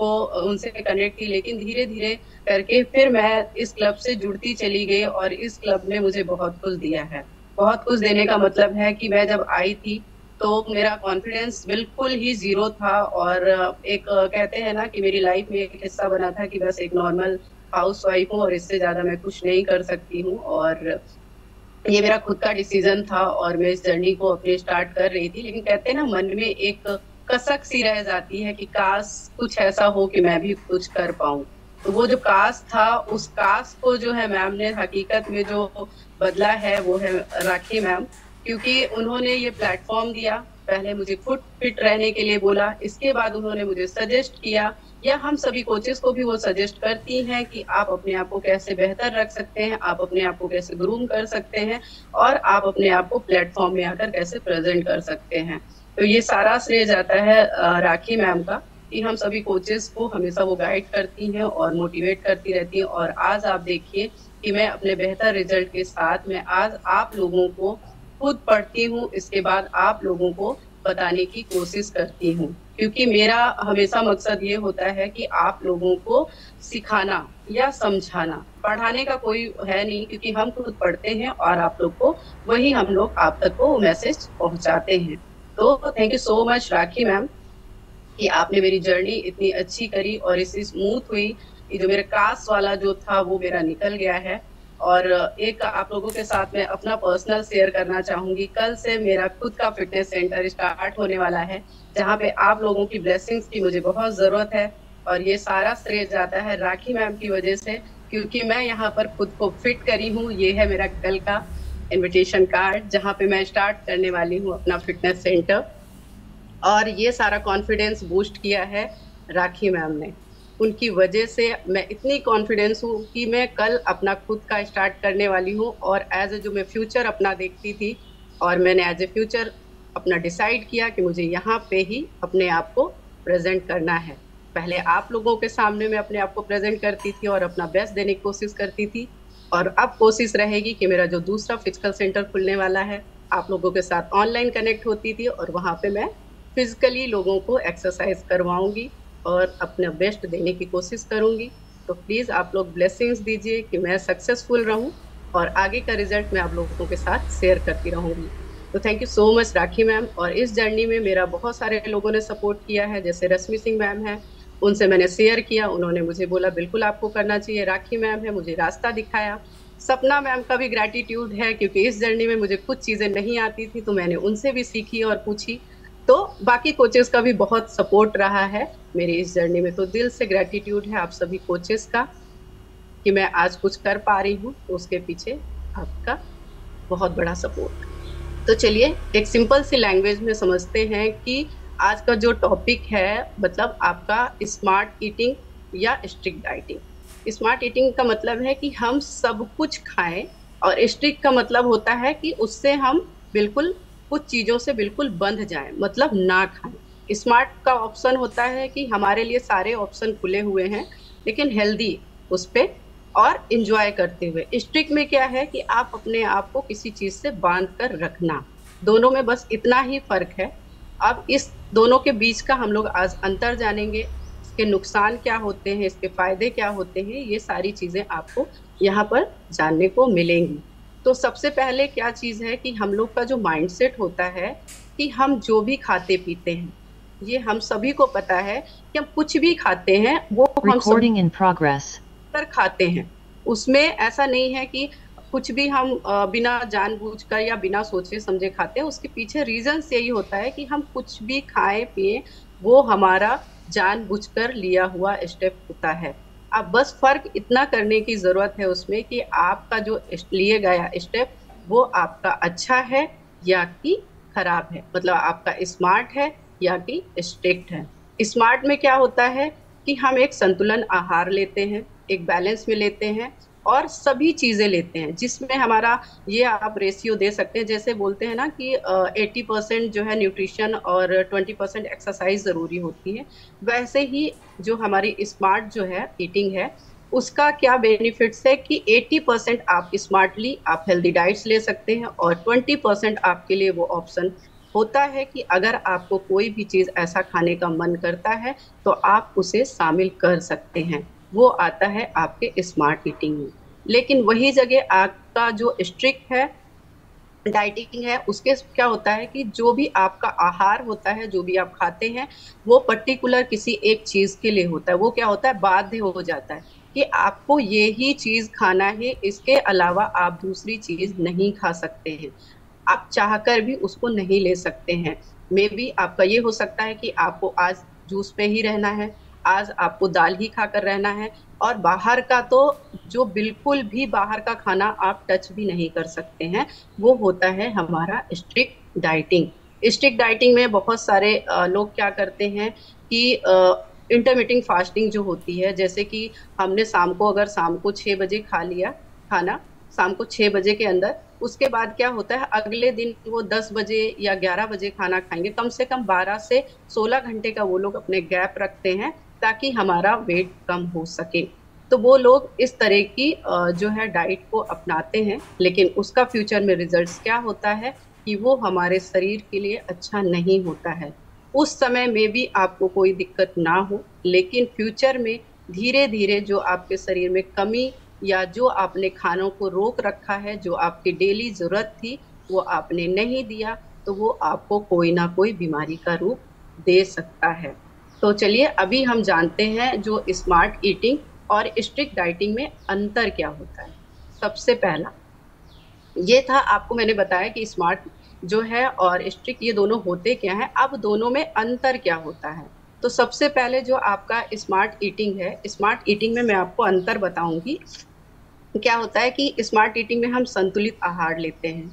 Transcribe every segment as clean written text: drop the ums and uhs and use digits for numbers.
उनको उनसे कनेक्ट की, लेकिन धीरे धीरे करके फिर मैं इस क्लब से जुड़ती चली गई और इस क्लब ने मुझे बहुत कुछ दिया है। बहुत कुछ देने का मतलब है कि मैं जब आई थी तो मेरा कॉन्फिडेंस बिल्कुल ही जीरो था, और एक कहते हैं ना कि मेरी लाइफ में एक हिस्सा बना था कि बस एक नॉर्मल हाउस वाइफ हूँ और इससे ज्यादा मैं कुछ नहीं कर सकती हूँ। और ये मेरा खुद का डिसीजन था और मैं इस जर्नी को अपने स्टार्ट कर रही थी, लेकिन कहते हैं ना मन में एक कसक सी रह जाती है कि काश कुछ ऐसा हो कि मैं भी कुछ कर पाऊं। तो वो जो काश था, उस काश को जो है मैम ने हकीकत में जो बदला है वो है राखी मैम। क्योंकि उन्होंने ये प्लेटफॉर्म दिया, पहले मुझे खुद फिट रहने के लिए बोला, इसके बाद उन्होंने मुझे सजेस्ट किया, या हम सभी कोचेस को भी वो सजेस्ट करती हैं कि आप अपने आप को कैसे बेहतर रख सकते हैं, आप अपने आप को कैसे ग्रूम कर सकते हैं, और आप अपने आप को प्लेटफॉर्म में आकर कैसे प्रेजेंट कर सकते हैं। तो ये सारा श्रेय जाता है राखी मैम का, कि हम सभी कोचेस को हमेशा वो गाइड करती हैं और मोटिवेट करती रहती हैं। और आज आप देखिए कि मैं अपने बेहतर रिजल्ट के साथ में आज आप लोगों को खुद पढ़ती हूँ, इसके बाद आप लोगों को बताने की कोशिश करती हूँ, क्योंकि मेरा हमेशा मकसद ये होता है कि आप लोगों को सिखाना या समझाना, पढ़ाने का कोई है नहीं, क्योंकि हम खुद पढ़ते हैं और आप लोग को वही हम लोग आप तक को मैसेज पहुंचाते हैं। तो thank you so much rakhi ma'am कि आपने मेरी जर्नी इतनी अच्छी करी और इतनी स्मूथ हुई कि जो मेरा कास्ट वाला जो था वो मेरा निकल गया है। और एक आप लोगों के साथ मैं अपना पर्सनल शेयर करना चाहूंगी, कल से मेरा खुद का फिटनेस सेंटर स्टार्ट होने वाला है, जहाँ पे आप लोगों की ब्लेसिंग्स की मुझे बहुत जरूरत है। और ये सारा श्रेय जाता है राखी मैम की वजह से, क्योंकि मैं यहाँ पर खुद को फिट करी हूँ। ये है मेरा कल का इनविटेशन कार्ड, जहाँ पे मैं स्टार्ट करने वाली हूँ अपना फिटनेस सेंटर। और ये सारा कॉन्फिडेंस बूस्ट किया है राखी मैम ने। उनकी वजह से मैं इतनी कॉन्फिडेंस हूँ कि मैं कल अपना खुद का स्टार्ट करने वाली हूँ, और एज ए जो मैं फ्यूचर अपना देखती थी, और मैंने एज ए फ्यूचर अपना डिसाइड किया कि मुझे यहाँ पे ही अपने आप को प्रेजेंट करना है। पहले आप लोगों के सामने मैं अपने आप को प्रेजेंट करती थी और अपना बेस्ट देने की कोशिश करती थी, और अब कोशिश रहेगी कि मेरा जो दूसरा फिजिकल सेंटर खुलने वाला है, आप लोगों के साथ ऑनलाइन कनेक्ट होती थी और वहाँ पे मैं फिजिकली लोगों को एक्सरसाइज करवाऊंगी और अपना बेस्ट देने की कोशिश करूंगी। तो प्लीज़ आप लोग ब्लेसिंग्स दीजिए कि मैं सक्सेसफुल रहूं और आगे का रिजल्ट मैं आप लोगों के साथ शेयर करती रहूंगी। तो thank you so much rakhi ma'am. और इस जर्नी में मेरा बहुत सारे लोगों ने सपोर्ट किया है, जैसे रश्मि सिंह मैम है, उनसे मैंने शेयर किया, उन्होंने मुझे बोला बिल्कुल आपको करना चाहिए। राखी मैम है, मुझे रास्ता दिखाया। सपना मैम का भी ग्रेटिट्यूड है, क्योंकि इस जर्नी में मुझे कुछ चीज़ें नहीं आती थी तो मैंने उनसे भी सीखी और पूछी। तो बाकी कोचेस का भी बहुत सपोर्ट रहा है मेरी इस जर्नी में। तो दिल से ग्रेटिट्यूड है आप सभी कोचेस का कि मैं आज कुछ कर पा रही हूँ, तो उसके पीछे आपका बहुत बड़ा सपोर्ट। तो चलिए एक सिंपल सी लैंग्वेज में समझते हैं कि आज का जो टॉपिक है, मतलब आपका स्मार्ट ईटिंग या स्ट्रिक्ट डाइटिंग। स्मार्ट ईटिंग का मतलब है कि हम सब कुछ खाएं, और स्ट्रिक्ट का मतलब होता है कि उससे हम बिल्कुल कुछ चीज़ों से बिल्कुल बंध जाएं, मतलब ना खाएं। स्मार्ट का ऑप्शन होता है कि हमारे लिए सारे ऑप्शन खुले हुए हैं, लेकिन हेल्दी उस पे और इंजॉय करते हुए। स्ट्रिक्ट में क्या है कि आप अपने आप को किसी चीज़ से बांध कर रखना। दोनों में बस इतना ही फर्क है। अब इस दोनों के बीच का हम लोग आज अंतर जानेंगे, इसके नुकसान क्या होते हैं, इसके फायदे क्या होते हैं, ये सारी चीज़ें आपको यहाँ पर जानने को मिलेंगी। तो सबसे पहले क्या चीज़ है कि हम लोग का जो माइंडसेट होता है कि हम जो भी खाते पीते हैं, ये हम सभी को पता है कि हम कुछ भी खाते हैं वो हम सब पर खाते हैं। उसमें ऐसा नहीं है कि कुछ भी हम बिना जानबूझकर या बिना सोचे समझे खाते हैं। उसके पीछे रीजन यही होता है कि हम कुछ भी खाएं पिए, वो हमारा जानबूझकर लिया हुआ स्टेप होता है। अब बस फर्क इतना करने की जरूरत है उसमें कि आपका जो लिए गया स्टेप वो आपका अच्छा है या कि खराब है, मतलब आपका स्मार्ट है या कि स्ट्रिक्ट है। स्मार्ट में क्या होता है कि हम एक संतुलन आहार लेते हैं, एक बैलेंस में लेते हैं और सभी चीजें लेते हैं, जिसमें हमारा ये आप रेशियो दे सकते हैं, जैसे बोलते हैं ना कि 80% जो है न्यूट्रिशन और 20% एक्सरसाइज जरूरी होती है। वैसे ही जो हमारी स्मार्ट जो है ईटिंग है, उसका क्या बेनिफिट्स है कि 80% आप स्मार्टली आप हेल्दी डाइट्स ले सकते हैं और 20% आपके लिए वो ऑप्शन होता है कि अगर आपको कोई भी चीज ऐसा खाने का मन करता है तो आप उसे शामिल कर सकते हैं, वो आता है आपके स्मार्ट ईटिंग में। लेकिन वही जगह आपका जो स्ट्रिक्ट है डाइटिंग है, उसके क्या होता है कि जो भी आपका आहार होता है, जो भी आप खाते हैं, वो पर्टिकुलर किसी एक चीज के लिए होता है। वो क्या होता है, बाध्य हो जाता है कि आपको ये ही चीज खाना है, इसके अलावा आप दूसरी चीज नहीं खा सकते हैं। आप चाहकर भी उसको नहीं ले सकते हैं। मे बी आपका ये हो सकता है कि आपको आज जूस पे ही रहना है, आज आपको दाल ही खाकर रहना है, और बाहर का तो जो बिल्कुल भी बाहर का खाना आप टच भी नहीं कर सकते हैं, वो होता है हमारा स्ट्रिक्ट डाइटिंग। स्ट्रिक्ट डाइटिंग में बहुत सारे लोग क्या करते हैं कि इंटरमीटिंग फास्टिंग जो होती है, जैसे कि हमने शाम को अगर शाम को 6 बजे खा लिया खाना, शाम को 6 बजे के अंदर, उसके बाद क्या होता है अगले दिन वो 10 बजे या 11 बजे खाना खाएंगे। कम से कम 12 से 16 घंटे का वो लोग अपने गैप रखते हैं ताकि हमारा वेट कम हो सके। तो वो लोग इस तरह की जो है डाइट को अपनाते हैं, लेकिन उसका फ्यूचर में रिजल्ट्स क्या होता है कि वो हमारे शरीर के लिए अच्छा नहीं होता है। उस समय में भी आपको कोई दिक्कत ना हो, लेकिन फ्यूचर में धीरे धीरे जो आपके शरीर में कमी या जो आपने खानों को रोक रखा है, जो आपकी डेली जरूरत थी वो आपने नहीं दिया, तो वो आपको कोई ना कोई बीमारी का रूप दे सकता है। तो चलिए अभी हम जानते हैं जो स्मार्ट ईटिंग और स्ट्रिक्ट डाइटिंग में अंतर क्या होता है। सबसे पहला ये था, आपको मैंने बताया कि स्मार्ट जो है और स्ट्रिक्ट ये दोनों होते क्या हैं, अब दोनों में अंतर क्या होता है। तो सबसे पहले जो आपका स्मार्ट ईटिंग है, स्मार्ट ईटिंग में मैं आपको अंतर बताऊंगी। क्या होता है कि स्मार्ट ईटिंग में हम संतुलित आहार लेते हैं।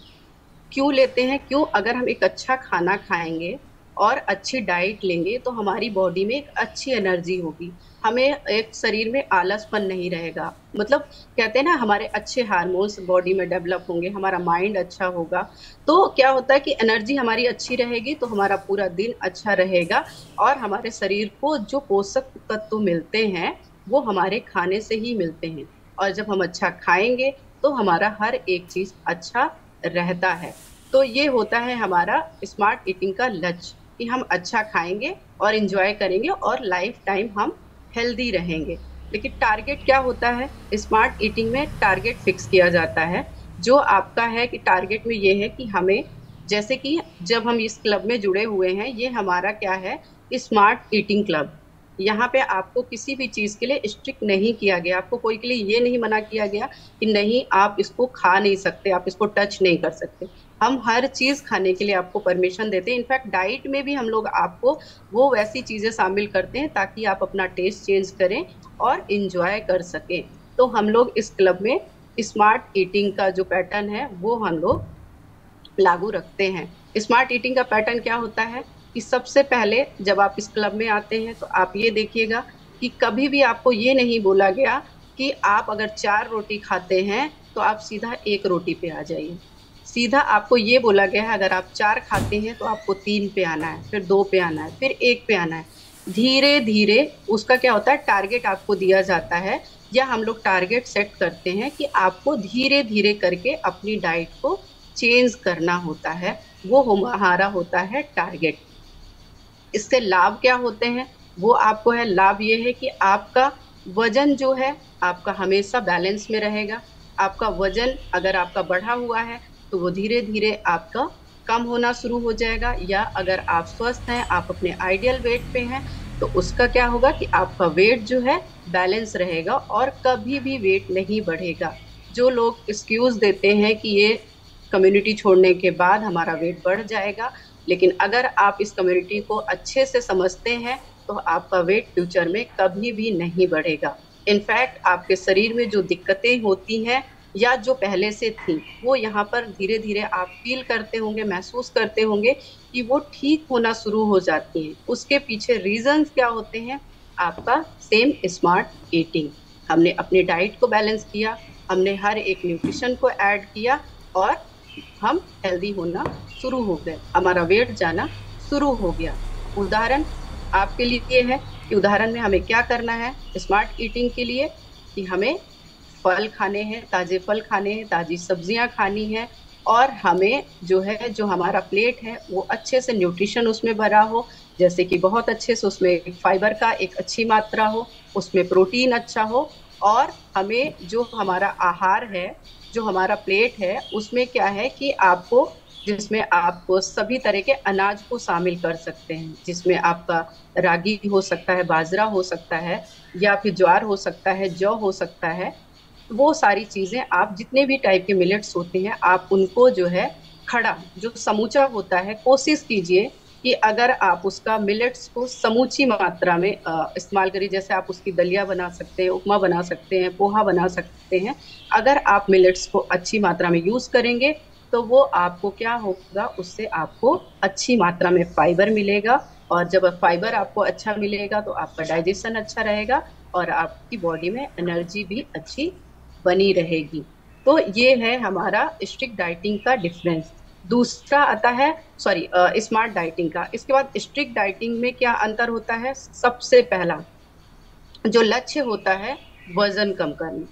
क्यों लेते हैं, क्यों, अगर हम एक अच्छा खाना खाएंगे और अच्छी डाइट लेंगे तो हमारी बॉडी में एक अच्छी एनर्जी होगी, हमें एक शरीर में आलसपन नहीं रहेगा। मतलब कहते हैं ना, हमारे अच्छे हार्मोन्स बॉडी में डेवलप होंगे, हमारा माइंड अच्छा होगा। तो क्या होता है कि एनर्जी हमारी अच्छी रहेगी तो हमारा पूरा दिन अच्छा रहेगा, और हमारे शरीर को जो पोषक तत्व मिलते हैं वो हमारे खाने से ही मिलते हैं। और जब हम अच्छा खाएंगे तो हमारा हर एक चीज अच्छा रहता है। तो ये होता है हमारा स्मार्ट ईटिंग का लक्ष्य, कि हम अच्छा खाएंगे और इंजॉय करेंगे और लाइफ टाइम हम हेल्दी रहेंगे। लेकिन टारगेट क्या होता है, स्मार्ट ईटिंग में टारगेट फिक्स किया जाता है। जो आपका है कि टारगेट में ये है कि हमें, जैसे कि जब हम इस क्लब में जुड़े हुए हैं, ये हमारा क्या है, स्मार्ट ईटिंग क्लब। यहाँ पे आपको किसी भी चीज के लिए स्ट्रिक्ट नहीं किया गया, आपको कोई के लिए ये नहीं मना किया गया कि नहीं आप इसको खा नहीं सकते, आप इसको टच नहीं कर सकते। हम हर चीज खाने के लिए आपको परमिशन देते हैं। इनफैक्ट डाइट में भी हम लोग आपको वो वैसी चीजें शामिल करते हैं ताकि आप अपना टेस्ट चेंज करें और इंजॉय कर सकें। तो हम लोग इस क्लब में स्मार्ट ईटिंग का जो पैटर्न है वो हम लोग लागू रखते हैं। स्मार्ट ईटिंग का पैटर्न क्या होता है कि सबसे पहले जब आप इस क्लब में आते हैं तो आप ये देखिएगा कि कभी भी आपको ये नहीं बोला गया कि आप अगर 4 रोटी खाते हैं तो आप सीधा 1 रोटी पे आ जाइए। सीधा आपको ये बोला गया है अगर आप 4 खाते हैं तो आपको 3 पे आना है, फिर 2 पे आना है, फिर 1 पे आना है। धीरे धीरे उसका क्या होता है, टारगेट आपको दिया जाता है, या हम लोग टारगेट सेट करते हैं कि आपको धीरे धीरे करके अपनी डाइट को चेंज करना होता है। वो हमारा होता है टारगेट। इससे लाभ क्या होते हैं, वो आपको है, लाभ ये है कि आपका वजन जो है आपका हमेशा बैलेंस में रहेगा। आपका वजन अगर आपका बढ़ा हुआ है तो वो धीरे धीरे आपका कम होना शुरू हो जाएगा, या अगर आप स्वस्थ हैं, आप अपने आइडियल वेट पे हैं, तो उसका क्या होगा कि आपका वेट जो है बैलेंस रहेगा और कभी भी वेट नहीं बढ़ेगा। जो लोग एक्सक्यूज देते हैं कि ये कम्युनिटी छोड़ने के बाद हमारा वेट बढ़ जाएगा, लेकिन अगर आप इस कम्युनिटी को अच्छे से समझते हैं तो आपका वेट फ्यूचर में कभी भी नहीं बढ़ेगा। इनफैक्ट आपके शरीर में जो दिक्कतें होती हैं या जो पहले से थी, वो यहाँ पर धीरे धीरे आप फील करते होंगे, महसूस करते होंगे कि वो ठीक होना शुरू हो जाती हैं। उसके पीछे रीजंस क्या होते हैं, आपका सेम स्मार्ट ईटिंग। हमने अपनी डाइट को बैलेंस किया, हमने हर एक न्यूट्रिशन को ऐड किया और हम हेल्दी होना शुरू हो गए, हमारा वेट जाना शुरू हो गया। उदाहरण आपके लिए है कि उदाहरण में हमें क्या करना है स्मार्ट ईटिंग के लिए, कि हमें फल खाने हैं, ताजे फल खाने हैं, ताजी सब्जियां खानी है, और हमें जो है, जो हमारा प्लेट है वो अच्छे से न्यूट्रिशन उसमें भरा हो, जैसे कि बहुत अच्छे से उसमें फाइबर का एक अच्छी मात्रा हो, उसमें प्रोटीन अच्छा हो। और हमें जो हमारा आहार है, जो हमारा प्लेट है, उसमें क्या है कि आपको, जिसमें आप सभी तरह के अनाज को शामिल कर सकते हैं, जिसमें आपका रागी हो सकता है, बाजरा हो सकता है, या फिर ज्वार हो सकता है, जौ हो सकता है। वो सारी चीजें, आप जितने भी टाइप के मिलेट्स होते हैं, आप उनको जो है खड़ा, जो समूचा होता है, कोशिश कीजिए कि अगर आप उसका मिलेट्स को समूची मात्रा में इस्तेमाल करिए। जैसे आप उसकी दलिया बना सकते हैं, उपमा बना सकते हैं, पोहा बना सकते हैं। अगर आप मिलेट्स को अच्छी मात्रा में यूज करेंगे तो वो आपको क्या होगा, उससे आपको अच्छी मात्रा में फाइबर मिलेगा। और जब फाइबर आपको अच्छा मिलेगा तो आपका डाइजेशन अच्छा रहेगा और आपकी बॉडी में एनर्जी भी अच्छी बनी रहेगी। तो ये है हमारा स्ट्रिक्ट डाइटिंग का डिफरेंस। दूसरा आता है, सॉरी, स्मार्ट डाइटिंग का। इसके बाद स्ट्रिक्ट डाइटिंग में क्या अंतर होता है? सबसे पहला जो लक्ष्य होता है, वजन कम करना।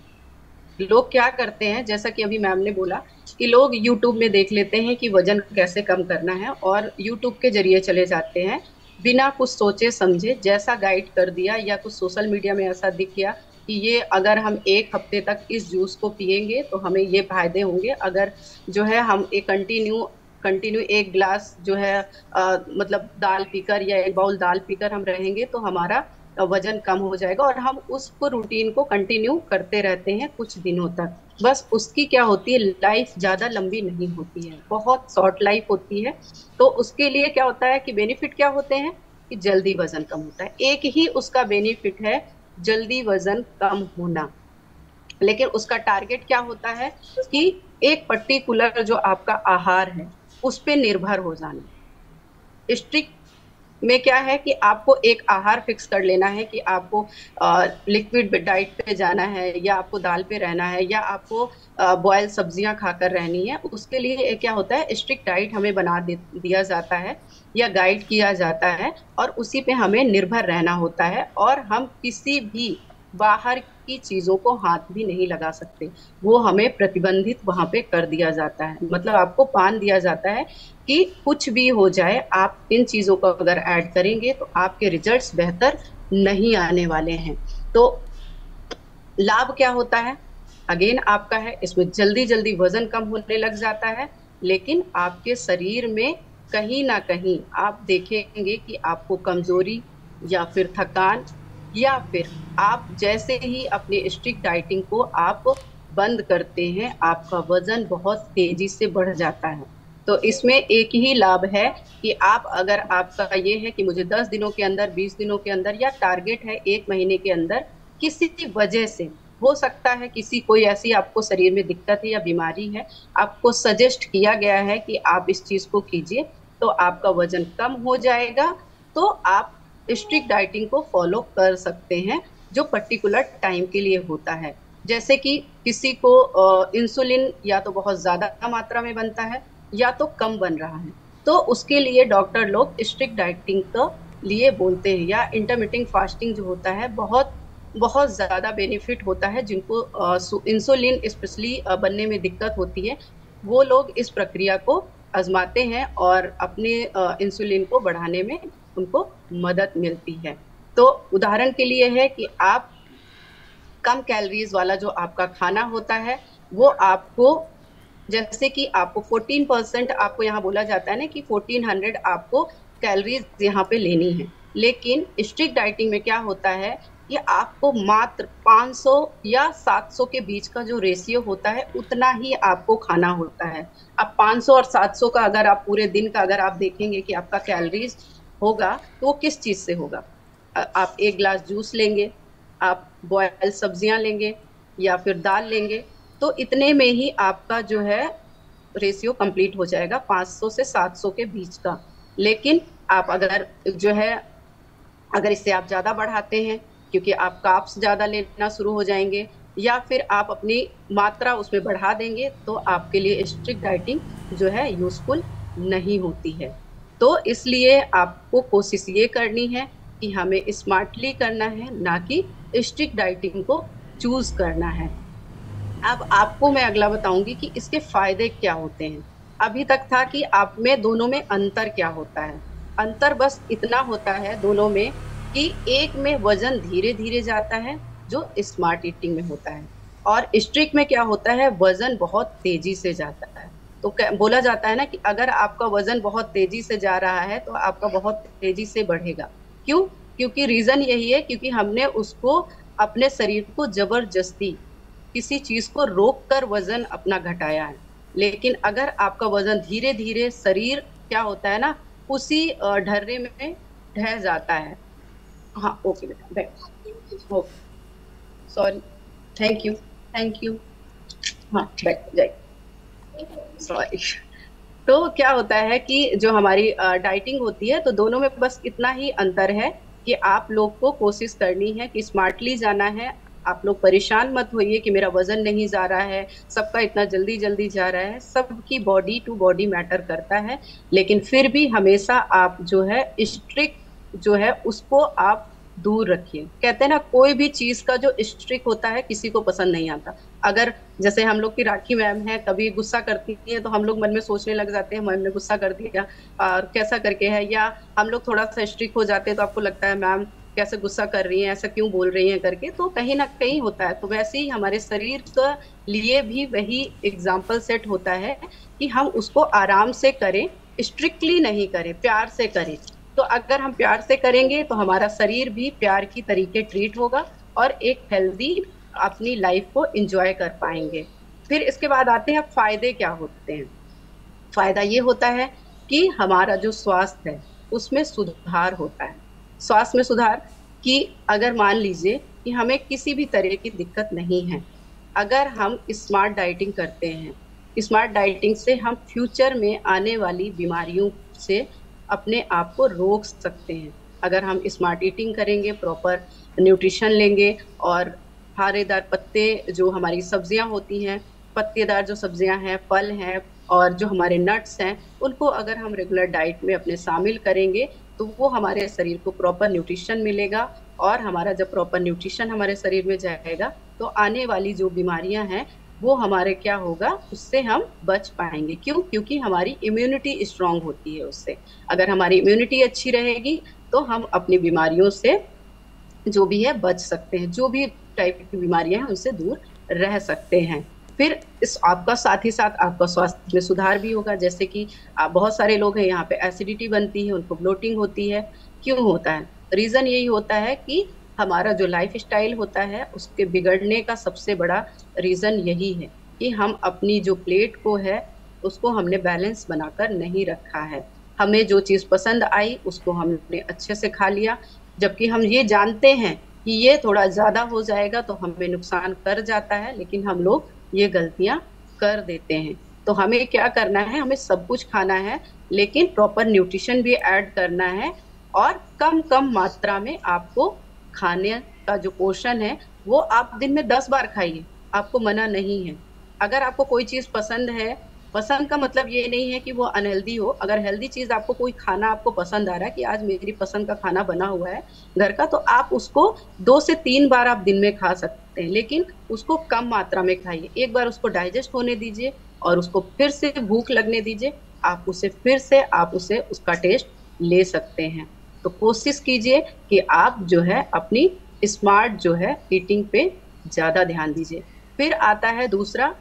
लोग क्या करते हैं, जैसा कि अभी मैम ने बोला कि लोग यूट्यूब में देख लेते हैं कि वजन कैसे कम करना है, और यूट्यूब के जरिए चले जाते हैं बिना कुछ सोचे समझे, जैसा गाइड कर दिया या कुछ सोशल मीडिया में ऐसा दिख गया कि ये अगर हम एक हफ्ते तक इस जूस को पिएंगे तो हमें ये फायदे होंगे। अगर जो है हम एक कंटिन्यू कंटिन्यू एक ग्लास जो है मतलब दाल पीकर या एक बाउल दाल पीकर हम रहेंगे तो हमारा वजन कम हो जाएगा। और हम उसको रूटीन को कंटिन्यू करते रहते हैं कुछ दिनों तक। बस उसकी क्या होती है, लाइफ ज्यादा लंबी नहीं होती है, बहुत शॉर्ट लाइफ होती है। तो उसके लिए क्या होता है कि बेनिफिट क्या होते हैं कि जल्दी वजन कम होता है। एक ही उसका बेनिफिट है, जल्दी वजन कम होना। लेकिन उसका टारगेट क्या होता है कि एक पर्टिकुलर जो आपका आहार है उस पे निर्भर हो जाना। स्ट्रिक्ट में क्या है कि आपको एक आहार फिक्स कर लेना है कि आपको लिक्विड डाइट पे जाना है, या आपको दाल पे रहना है, या आपको बॉयल सब्जियां खाकर रहनी है। उसके लिए क्या होता है, स्ट्रिक्ट डाइट हमें दिया जाता है या गाइड किया जाता है, और उसी पे हमें निर्भर रहना होता है। और हम किसी भी बाहर की चीजों को हाथ भी नहीं लगा सकते, वो हमें प्रतिबंधित वहां पे कर दिया जाता है। मतलब आपको पान दिया जाता है कि कुछ भी हो जाए, आप इन चीजों को अगर ऐड करेंगे तो आपके रिजल्ट्स बेहतर नहीं आने वाले हैं। तो लाभ क्या होता है, अगेन आपका है, इसमें जल्दी जल्दी वजन कम होने लग जाता है। लेकिन आपके शरीर में कहीं ना कहीं आप देखेंगे कि आपको कमजोरी या फिर थकान, या फिर आप जैसे ही अपनी स्ट्रिक्ट डाइटिंग को आप बंद करते हैं, आपका वजन बहुत तेजी से बढ़ जाता है। तो इसमें एक ही लाभ है कि आप, अगर आपका ये है कि मुझे 10 दिनों के अंदर, 20 दिनों के अंदर, या टारगेट है 1 महीने के अंदर, किसी वजह से हो सकता है, किसी कोई ऐसी आपको शरीर में दिक्कत है या बीमारी है, आपको सजेस्ट किया गया है कि आप इस चीज को कीजिए, तो आपका वजन कम हो जाएगा। तो आप स्ट्रिक्ट डाइटिंग को फॉलो कर सकते हैं, जो पर्टिकुलर टाइम के लिए होता है। जैसे कि किसी को इंसुलिन या तो बहुत ज्यादा मात्रा में बनता है या तो कम बन रहा है, तो उसके लिए डॉक्टर लोग स्ट्रिक्ट डाइटिंग के लिए बोलते हैं। या इंटरमिटेंट फास्टिंग जो होता है, बहुत बहुत ज्यादा बेनिफिट होता है। जिनको इंसुलिन स्पेशली बनने में दिक्कत होती है, वो लोग इस प्रक्रिया को आजमाते हैं और अपने इंसुलिन को बढ़ाने में उनको मदद मिलती है। तो उदाहरण के लिए है कि आप कम कैलोरीज वाला जो आपका खाना होता है, वो आपको, जैसे कि आपको 14% आपको यहाँ बोला जाता है ना कि 1400 आपको कैलोरीज यहाँ पे लेनी है। लेकिन स्ट्रिक्ट डाइटिंग में क्या होता है कि आपको मात्र 500 या 700 के बीच का जो रेशियो होता है, उतना ही आपको खाना होता है। अब 500 और 700 का अगर आप पूरे दिन का अगर आप देखेंगे कि आपका कैलोरीज होगा, तो वो किस चीज से होगा? आप एक ग्लास जूस लेंगे, आप बॉयल सब्जियां लेंगे, या फिर दाल लेंगे, तो इतने में ही आपका जो है रेशियो कंप्लीट हो जाएगा, 500 से 700 के बीच का। लेकिन आप अगर जो है, अगर इससे आप ज्यादा बढ़ाते हैं, क्योंकि आप कार्ब्स ज्यादा लेना शुरू हो जाएंगे, या फिर आप अपनी मात्रा उसमें बढ़ा देंगे, तो आपके लिए स्ट्रिक्ट डाइटिंग जो है यूजफुल नहीं होती है। तो इसलिए आपको कोशिश ये करनी है कि हमें स्मार्टली करना है, ना कि स्ट्रिक्ट डाइटिंग को चूज करना है। अब आपको मैं अगला बताऊंगी कि इसके फायदे क्या होते हैं। अभी तक था कि आप में दोनों में अंतर क्या होता है। अंतर बस इतना होता है दोनों में कि एक में वजन धीरे धीरे जाता है जो स्मार्ट ईटिंग में होता है, और स्ट्रिक्ट में क्या होता है, वजन बहुत तेजी से जाता है। तो बोला जाता है ना कि अगर आपका वजन बहुत तेजी से जा रहा है तो आपका बहुत तेजी से बढ़ेगा। क्यों? क्योंकि रीजन यही है, क्योंकि हमने उसको अपने शरीर को जबरदस्ती किसी चीज को रोक कर वजन अपना घटाया है। लेकिन अगर आपका वजन धीरे धीरे, शरीर क्या होता है ना, उसी ढर्रे में ढह जाता है। हाँ ओके बेटा, बैठ। Okay, sorry, thank you, thank you. हाँ बैठ जाइए, सॉरी। तो क्या होता है कि जो हमारी डाइटिंग होती है, तो दोनों में बस इतना ही अंतर है कि आप लोग को कोशिश करनी है कि स्मार्टली जाना है। आप लोग परेशान मत होइए कि मेरा वजन नहीं जा रहा है, सबका इतना जल्दी जल्दी जा रहा है। सबकी बॉडी टू बॉडी मैटर करता है, लेकिन फिर भी हमेशा आप जो है स्ट्रिक्ट जो है उसको आप दूर रखिए। कहते हैं ना, कोई भी चीज का जो स्ट्रिक्ट होता है किसी को पसंद नहीं आता। अगर जैसे हम लोग की राखी मैम है, कभी गुस्सा करती है तो हम लोग मन में सोचने लग जाते हैं मैम ने गुस्सा कर दिया और कैसा करके है, या हम लोग थोड़ा सा स्ट्रिक्ट हो जाते हैं तो आपको लगता है मैम कैसे गुस्सा कर रही हैं, ऐसा क्यों बोल रही हैं करके, तो कहीं ना कहीं होता है। तो वैसे ही हमारे शरीर के लिए भी वही एग्जाम्पल सेट होता है कि हम उसको आराम से करें, स्ट्रिक्टली नहीं करें, प्यार से करें। तो अगर हम प्यार से करेंगे तो हमारा शरीर भी प्यार की तरीके ट्रीट होगा और एक हेल्दी अपनी लाइफ को एंजॉय कर पाएंगे। फिर इसके बाद आते हैं फायदे क्या होते हैं। फायदा ये होता है कि हमारा जो स्वास्थ्य है उसमें सुधार होता है। स्वास्थ्य में सुधार कि अगर मान लीजिए कि हमें किसी भी तरह की दिक्कत नहीं है, अगर हम स्मार्ट डाइटिंग करते हैं, स्मार्ट डाइटिंग से हम फ्यूचर में आने वाली बीमारियों से अपने आप को रोक सकते हैं। अगर हम स्मार्ट ईटिंग करेंगे, प्रॉपर न्यूट्रिशन लेंगे, और हरेदार पत्ते जो हमारी सब्जियां होती हैं, पत्तेदार जो सब्जियां हैं, फल हैं, और जो हमारे नट्स हैं, उनको अगर हम रेगुलर डाइट में अपने शामिल करेंगे तो वो हमारे शरीर को प्रॉपर न्यूट्रिशन मिलेगा। और हमारा जब प्रॉपर न्यूट्रिशन हमारे शरीर में जाएगा तो आने वाली जो बीमारियां हैं वो हमारे क्या होगा, उससे हम बच पाएंगे। क्यों? क्योंकि हमारी इम्यूनिटी स्ट्रांग होती है उससे। अगर हमारी इम्यूनिटी अच्छी रहेगी तो हम अपनी बीमारियों से जो भी है बच सकते हैं, जो भी टाइप की बीमारियां हैं उनसे दूर रह सकते हैं। फिर इस आपका साथ ही साथ आपका स्वास्थ्य में सुधार भी होगा। जैसे कि आप बहुत सारे लोग हैं यहाँ पे एसिडिटी बनती है, उनको ब्लोटिंग होती है। क्यों होता है? रीजन यही होता है कि हमारा जो लाइफ स्टाइल होता है उसके बिगड़ने का सबसे बड़ा रीजन यही है कि हम अपनी जो प्लेट को है उसको हमने बैलेंस बनाकर नहीं रखा है। हमें जो चीज पसंद आई उसको हमने अच्छे से खा लिया, जबकि हम ये जानते हैं कि ये थोड़ा ज्यादा हो जाएगा तो हमें नुकसान कर जाता है, लेकिन हम लोग ये गलतियां कर देते हैं। तो हमें क्या करना है, हमें सब कुछ खाना है लेकिन प्रॉपर न्यूट्रिशन भी ऐड करना है, और कम कम मात्रा में आपको खाने का जो पोर्शन है वो आप दिन में 10 बार खाइए, आपको मना नहीं है। अगर आपको कोई चीज पसंद है, पसंद का मतलब ये नहीं है कि वो अनहेल्दी हो। अगर हेल्दी चीज आपको कोई खाना आपको पसंद आ रहा है कि आज मेरी पसंद का खाना बना हुआ है घर का, तो आप उसको 2 से 3 बार आप दिन में खा सकते हैं, लेकिन उसको कम मात्रा में खाइए। एक बार उसको डाइजेस्ट होने दीजिए और उसको फिर से भूख लगने दीजिए, आप उसे फिर से आप उसे उसका टेस्ट ले सकते हैं। तो कोशिश कीजिए कि आप जो है अपनी स्मार्ट जो है ईटिंग पे ज्यादा ध्यान दीजिए। फिर आता है दूसरा,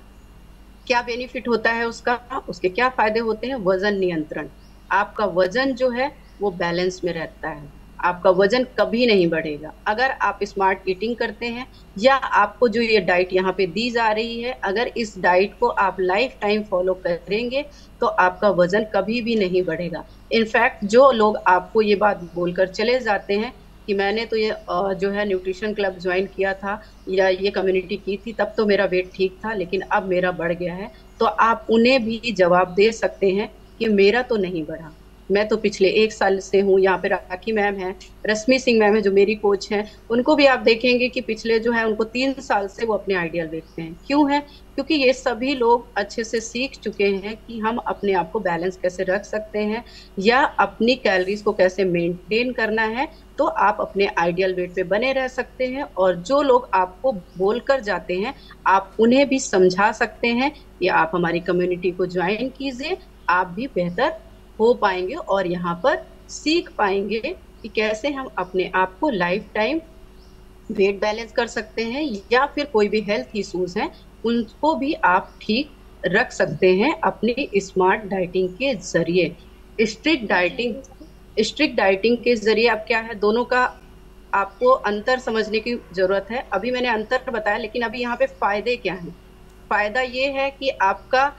क्या बेनिफिट होता है उसका, उसके क्या फायदे होते हैं। वजन नियंत्रण। आपका वजन जो है वो बैलेंस में रहता है, आपका वजन कभी नहीं बढ़ेगा अगर आप स्मार्ट ईटिंग करते हैं, या आपको जो ये डाइट यहाँ पे दी जा रही है, अगर इस डाइट को आप लाइफ टाइम फॉलो करेंगे तो आपका वजन कभी भी नहीं बढ़ेगा। इनफैक्ट जो लोग आपको ये बात बोलकर चले जाते हैं कि मैंने तो ये जो है न्यूट्रिशन क्लब ज्वाइन किया था या ये कम्युनिटी की थी तब तो मेरा वेट ठीक था लेकिन अब मेरा बढ़ गया है, तो आप उन्हें भी जवाब दे सकते हैं कि मेरा तो नहीं बढ़ा, मैं तो पिछले 1 साल से हूँ यहाँ पे। राखी मैम है, रश्मि सिंह मैम है जो मेरी कोच हैं, उनको भी आप देखेंगे कि पिछले जो है उनको 3 साल से वो अपने आइडियल वेट पे हैं। क्यों है? क्योंकि ये सभी लोग अच्छे से सीख चुके हैं कि हम अपने आप को बैलेंस कैसे रख सकते हैं या अपनी कैलोरीज को कैसे मेंटेन करना है, तो आप अपने आइडियल वेट पे बने रह सकते हैं। और जो लोग आपको बोलकर जाते हैं, आप उन्हें भी समझा सकते हैं कि आप हमारी कम्युनिटी को ज्वाइन कीजिए, आप भी बेहतर हो पाएंगे और यहाँ पर सीख पाएंगे कि कैसे हम अपने आप को लाइफ टाइम वेट बैलेंस कर सकते हैं, या फिर कोई भी हेल्थ इश्यूज हैं उनको भी आप ठीक रख सकते हैं अपनी स्मार्ट डाइटिंग के जरिए। स्ट्रिक्ट डाइटिंग के जरिए अब क्या है, दोनों का आपको अंतर समझने की जरूरत है। अभी मैंने अंतर बताया, लेकिन अभी यहाँ पे फायदे क्या हैं। फायदा ये है कि आपका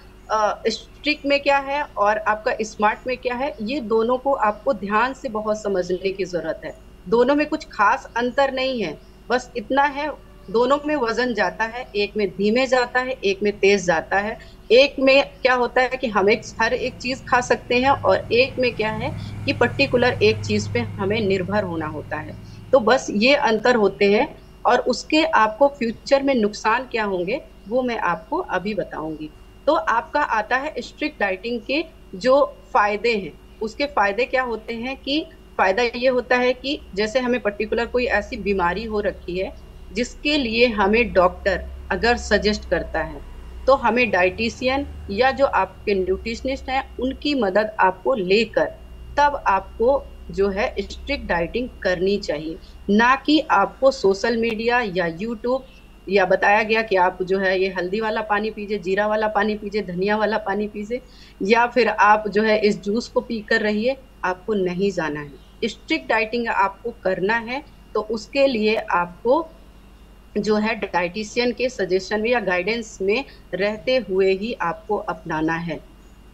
स्ट्रिक्ट में क्या है और आपका स्मार्ट में क्या है, ये दोनों को आपको ध्यान से बहुत समझने की जरूरत है। दोनों में कुछ खास अंतर नहीं है, बस इतना है, दोनों में वजन जाता है, एक में धीमे जाता है, एक में तेज जाता है। एक में क्या होता है कि हम हर एक चीज खा सकते हैं, और एक में क्या है कि पर्टिकुलर एक चीज पे हमें निर्भर होना होता है। तो बस ये अंतर होते हैं, और उसके आपको फ्यूचर में नुकसान क्या होंगे वो मैं आपको अभी बताऊंगी। तो आपका आता है स्ट्रिक्ट डाइटिंग के जो फायदे हैं। उसके फायदे क्या होते हैं कि फायदा ये होता है कि जैसे हमें पर्टिकुलर कोई ऐसी बीमारी हो रखी है जिसके लिए हमें डॉक्टर अगर सजेस्ट करता है, तो हमें डाइटिशियन या जो आपके न्यूट्रिशनिस्ट हैं उनकी मदद आपको लेकर तब आपको जो है स्ट्रिक्ट डाइटिंग करनी चाहिए। ना कि आपको सोशल मीडिया या यूट्यूब या बताया गया कि आप जो है ये हल्दी वाला पानी पीजिए, जीरा वाला पानी पीजिए, धनिया वाला पानी पीजिए, या फिर आप जो है इस जूस को पी कर रहिए, आपको नहीं जाना है। स्ट्रिक्ट डाइटिंग आपको करना है तो उसके लिए आपको जो है डाइटिशियन के सजेशन में या गाइडेंस में रहते हुए ही आपको अपनाना है,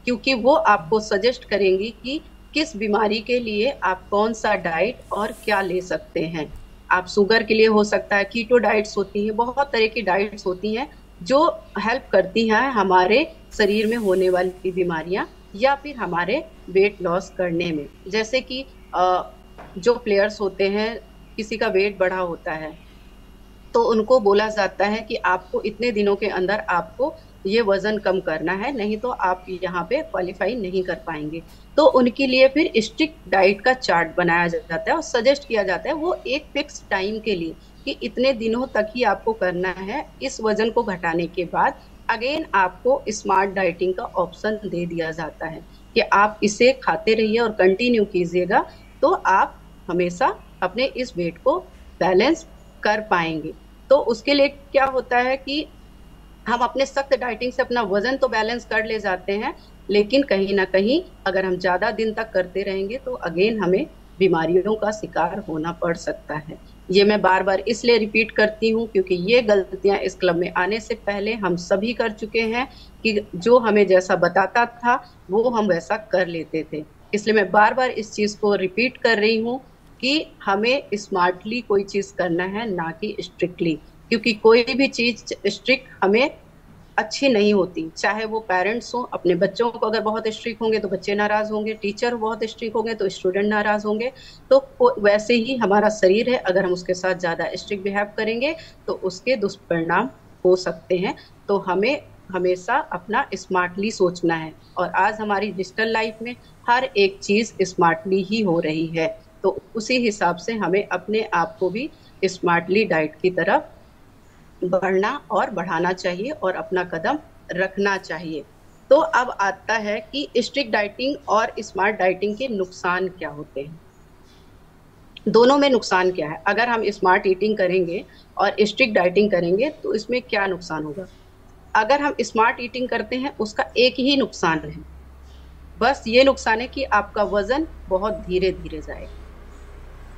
क्योंकि वो आपको सजेस्ट करेंगी कि किस बीमारी के लिए आप कौन सा डाइट और क्या ले सकते हैं। आप शुगर के लिए हो सकता है कीटो डाइट्स होती हैं, बहुत तरह की डाइट्स होती हैं जो हेल्प करती हैं हमारे शरीर में होने वाली बीमारियां या फिर हमारे वेट लॉस करने में। जैसे कि जो प्लेयर्स होते हैं, किसी का वेट बढ़ा होता है तो उनको बोला जाता है कि आपको इतने दिनों के अंदर आपको ये वजन कम करना है, नहीं तो आप यहाँ पे क्वालिफाई नहीं कर पाएंगे। तो उनके लिए फिर स्ट्रिक्ट डाइट का चार्ट बनाया जाता है और सजेस्ट किया जाता है वो एक फिक्स टाइम के लिए कि इतने दिनों तक ही आपको करना है। इस वजन को घटाने के बाद अगेन आपको स्मार्ट डाइटिंग का ऑप्शन दे दिया जाता है कि आप इसे खाते रहिए और कंटिन्यू कीजिएगा, तो आप हमेशा अपने इस वेट को बैलेंस कर पाएंगे। तो उसके लिए क्या होता है कि हम अपने सख्त डाइटिंग से अपना वजन तो बैलेंस कर ले जाते हैं, लेकिन कहीं ना कहीं अगर हम ज्यादा दिन तक करते रहेंगे तो अगेन हमें बीमारियों का शिकार होना पड़ सकता है। ये मैं बार बार इसलिए रिपीट करती हूँ क्योंकि ये गलतियां इस क्लब में आने से पहले हम सभी कर चुके हैं कि जो हमें जैसा बताता था वो हम वैसा कर लेते थे। इसलिए मैं बार बार इस चीज को रिपीट कर रही हूँ कि हमें स्मार्टली कोई चीज करना है, ना कि स्ट्रिक्टली, क्योंकि कोई भी चीज स्ट्रिक्ट हमें अच्छी नहीं होती। चाहे वो पेरेंट्स हो, अपने बच्चों को अगर बहुत स्ट्रिक्ट होंगे तो बच्चे नाराज होंगे, टीचर बहुत स्ट्रिक्ट होंगे तो स्टूडेंट नाराज होंगे। तो वैसे ही हमारा शरीर है, अगर हम उसके साथ ज्यादा स्ट्रिक्ट बिहेव करेंगे तो उसके दुष्परिणाम हो सकते हैं। तो हमें हमेशा अपना स्मार्टली सोचना है, और आज हमारी डिजिटल लाइफ में हर एक चीज स्मार्टली ही हो रही है, तो उसी हिसाब से हमें अपने आप को भी स्मार्टली डाइट की तरफ बढ़ना और बढ़ाना चाहिए और अपना कदम रखना चाहिए। तो अब आता है कि स्ट्रिक्ट डाइटिंग और स्मार्ट डाइटिंग के नुकसान क्या होते हैं। दोनों में नुकसान क्या है? अगर हम स्मार्ट ईटिंग करेंगे और स्ट्रिक्ट डाइटिंग करेंगे तो इसमें क्या नुकसान होगा? अगर हम स्मार्ट ईटिंग करते हैं उसका एक ही नुकसान है, बस ये नुकसान है कि आपका वजन बहुत धीरे धीरे जाएगा,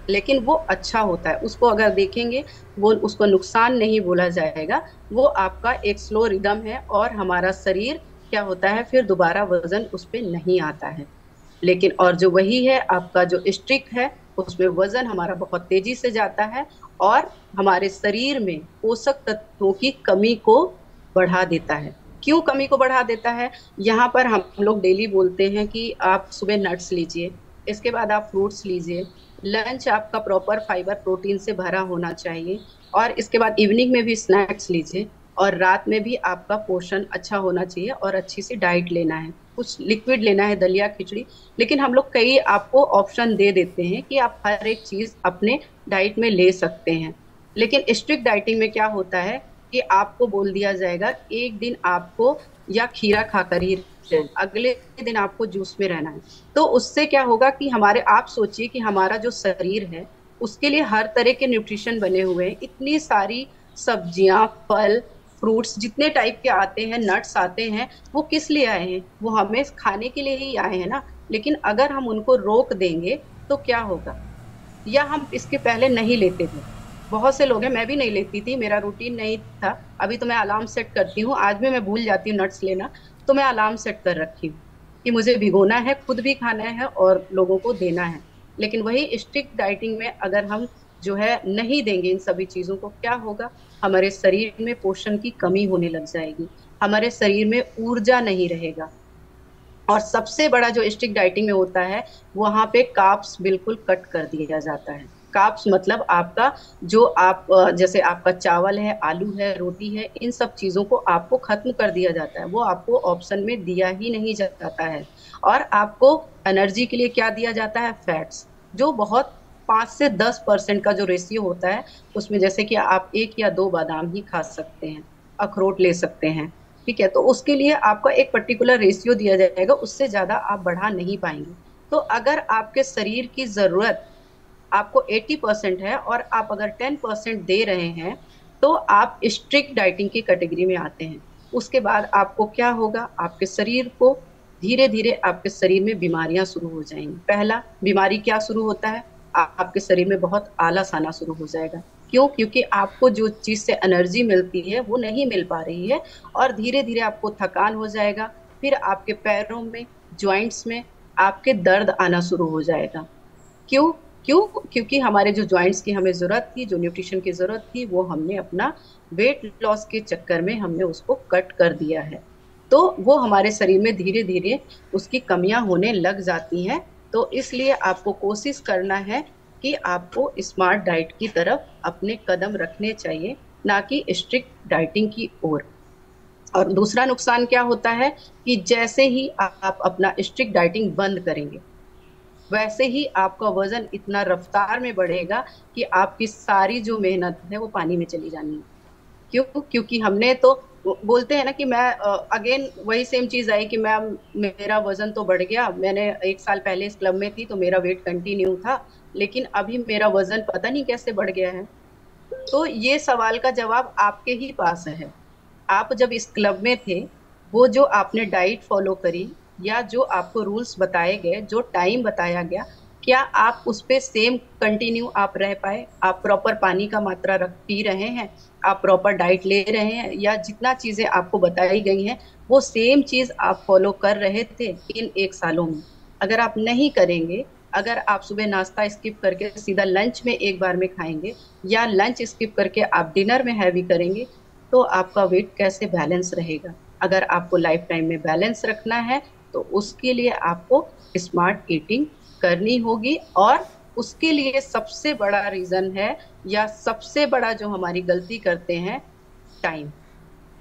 लेकिन वो अच्छा होता है। उसको अगर देखेंगे वो उसको नुकसान नहीं बोला जाएगा, वो आपका एक स्लो रिदम है और हमारा शरीर क्या होता है फिर दोबारा वजन उस पर नहीं आता है। लेकिन और जो वही है आपका जो स्ट्रिक्ट है उसमें वजन हमारा बहुत तेजी से जाता है और हमारे शरीर में पोषक तत्वों की कमी को बढ़ा देता है। क्यों कमी को बढ़ा देता है? यहाँ पर हम लोग डेली बोलते हैं कि आप सुबह नट्स लीजिए, इसके बाद आप फ्रूट्स लीजिए, लंच आपका प्रॉपर फाइबर प्रोटीन से भरा होना चाहिए, और इसके बाद इवनिंग में भी स्नैक्स लीजिए, और रात में भी आपका पोषण अच्छा होना चाहिए और अच्छी सी डाइट लेना है, कुछ लिक्विड लेना है, दलिया खिचड़ी। लेकिन हम लोग कई आपको ऑप्शन दे देते हैं कि आप हर एक चीज अपने डाइट में ले सकते हैं। लेकिन स्ट्रिक्ट डाइटिंग में क्या होता है कि आपको बोल दिया जाएगा एक दिन आपको या खीरा खाकर ही रहना, अगले दिन आपको जूस में रहना है। तो उससे क्या होगा कि हमारे, आप सोचिए कि हमारा जो शरीर है उसके लिए हर तरह के न्यूट्रिशन बने हुए हैं, इतनी सारी सब्जियां, फल, फ्रूट्स जितने टाइप के आते हैं, नट्स आते हैं, वो किस लिए आए हैं? वो हमें खाने के लिए ही आए हैं ना। लेकिन अगर हम उनको रोक देंगे तो क्या होगा? या हम इसके पहले नहीं लेते थे, बहुत से लोग हैं, मैं भी नहीं लेती थी, मेरा रूटीन नहीं था। अभी तो मैं अलार्म सेट करती हूँ, आज भी मैं भूल जाती हूँ नट्स लेना, तो मैं अलार्म सेट कर रखी हूँ कि मुझे भिगोना है, खुद भी खाना है और लोगों को देना है। लेकिन वही स्ट्रिक्ट डाइटिंग में अगर हम जो है नहीं देंगे इन सभी चीजों को, क्या होगा? हमारे शरीर में पोषण की कमी होने लग जाएगी, हमारे शरीर में ऊर्जा नहीं रहेगा। और सबसे बड़ा जो स्ट्रिक्ट डाइटिंग में होता है, वहां पे कार्ब्स बिल्कुल कट कर दिया जाता है। कार्ब्स मतलब आपका जो आप जैसे आपका चावल है, आलू है, रोटी है, इन सब चीजों को आपको खत्म कर दिया जाता है, वो आपको ऑप्शन में दिया ही नहीं जाता है। और आपको एनर्जी के लिए क्या दिया जाता है? फैट्स, जो बहुत 5 से 10% का जो रेशियो होता है उसमें, जैसे कि आप 1 या 2 बादाम ही खा सकते हैं, अखरोट ले सकते हैं, ठीक है? तो उसके लिए आपका एक पर्टिकुलर रेशियो दिया जाएगा, उससे ज्यादा आप बढ़ा नहीं पाएंगे। तो अगर आपके शरीर की जरूरत आपको 80% है और आप अगर 10% दे रहे हैं, तो आप स्ट्रिक्ट डाइटिंग की कैटेगरी में आते हैं। उसके बाद आपको क्या होगा? आपके शरीर को धीरे धीरे आपके शरीर में बीमारियां शुरू हो जाएंगी। पहला बीमारी क्या शुरू होता है? आपके शरीर में बहुत आलस आना शुरू हो जाएगा। क्यों? क्योंकि आपको जो चीज से एनर्जी मिलती है वो नहीं मिल पा रही है, और धीरे धीरे आपको थकान हो जाएगा। फिर आपके पैरों में, जॉइंट्स में आपके दर्द आना शुरू हो जाएगा। क्यों? क्यों? क्योंकि हमारे जो जॉइंट्स की हमें जरूरत थी, जो न्यूट्रिशन की जरूरत थी, वो हमने अपना वेट लॉस के चक्कर में हमने उसको कट कर दिया है। तो वो हमारे शरीर में धीरे धीरे उसकी कमियां होने लग जाती हैं। तो इसलिए आपको कोशिश करना है कि आपको स्मार्ट डाइट की तरफ अपने कदम रखने चाहिए, ना कि स्ट्रिक्ट डाइटिंग की ओर। और दूसरा नुकसान क्या होता है कि जैसे ही आप अपना स्ट्रिक्ट डाइटिंग बंद करेंगे, वैसे ही आपका वजन इतना रफ्तार में बढ़ेगा कि आपकी सारी जो मेहनत है वो पानी में चली जानी है। क्यों? क्योंकि हमने तो बोलते हैं ना कि मैं अगेन वही सेम चीज आई कि मैं, मेरा वजन तो बढ़ गया, मैंने 1 साल पहले इस क्लब में थी तो मेरा वेट कंटिन्यू था, लेकिन अभी मेरा वजन पता नहीं कैसे बढ़ गया है। तो ये सवाल का जवाब आपके ही पास है। आप जब इस क्लब में थे, वो जो आपने डाइट फॉलो करी या जो आपको रूल्स बताए गए, जो टाइम बताया गया, क्या आप उस पे सेम कंटिन्यू आप रह पाए? आप प्रॉपर पानी का मात्रा रख पी रहे हैं? आप प्रॉपर डाइट ले रहे हैं? या जितना चीजें आपको बताई गई हैं वो सेम चीज आप फॉलो कर रहे थे इन 1 सालों में? अगर आप नहीं करेंगे, अगर आप सुबह नाश्ता स्किप करके सीधा लंच में एक बार में खाएंगे, या लंच स्किप करके आप डिनर में हैवी करेंगे, तो आपका वेट कैसे बैलेंस रहेगा? अगर आपको लाइफ टाइम में बैलेंस रखना है तो उसके लिए आपको स्मार्ट ईटिंग करनी होगी। और उसके लिए सबसे बड़ा रीजन है, या सबसे बड़ा जो हमारी गलती करते हैं, टाइम,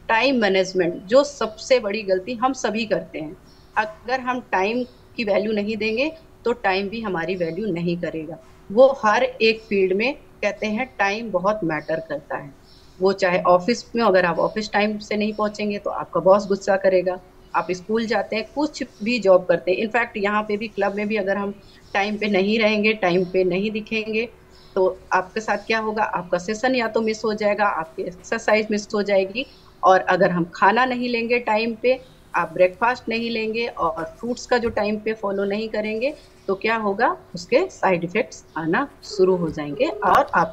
टाइम मैनेजमेंट, जो सबसे बड़ी गलती हम सभी करते हैं। अगर हम टाइम की वैल्यू नहीं देंगे तो टाइम भी हमारी वैल्यू नहीं करेगा। वो हर एक फील्ड में कहते हैं टाइम बहुत मैटर करता है। वो चाहे ऑफिस में, अगर आप ऑफिस टाइम से नहीं पहुंचेंगे तो आपका बॉस गुस्सा करेगा। आप स्कूल जाते हैं, कुछ भी जॉब करते हैं, इनफैक्ट यहाँ पे भी, क्लब में भी, अगर हम टाइम पे नहीं रहेंगे, टाइम पे नहीं दिखेंगे, तो आपके साथ क्या होगा? आपका सेशन या तो मिस हो जाएगा, आपकी एक्सरसाइज मिस हो जाएगी। और अगर हम खाना नहीं लेंगे टाइम पे, आप ब्रेकफास्ट नहीं लेंगे और फ्रूट्स का जो टाइम पे फॉलो नहीं करेंगे, तो क्या होगा? उसके साइड इफेक्ट्स आना शुरू हो जाएंगे और आप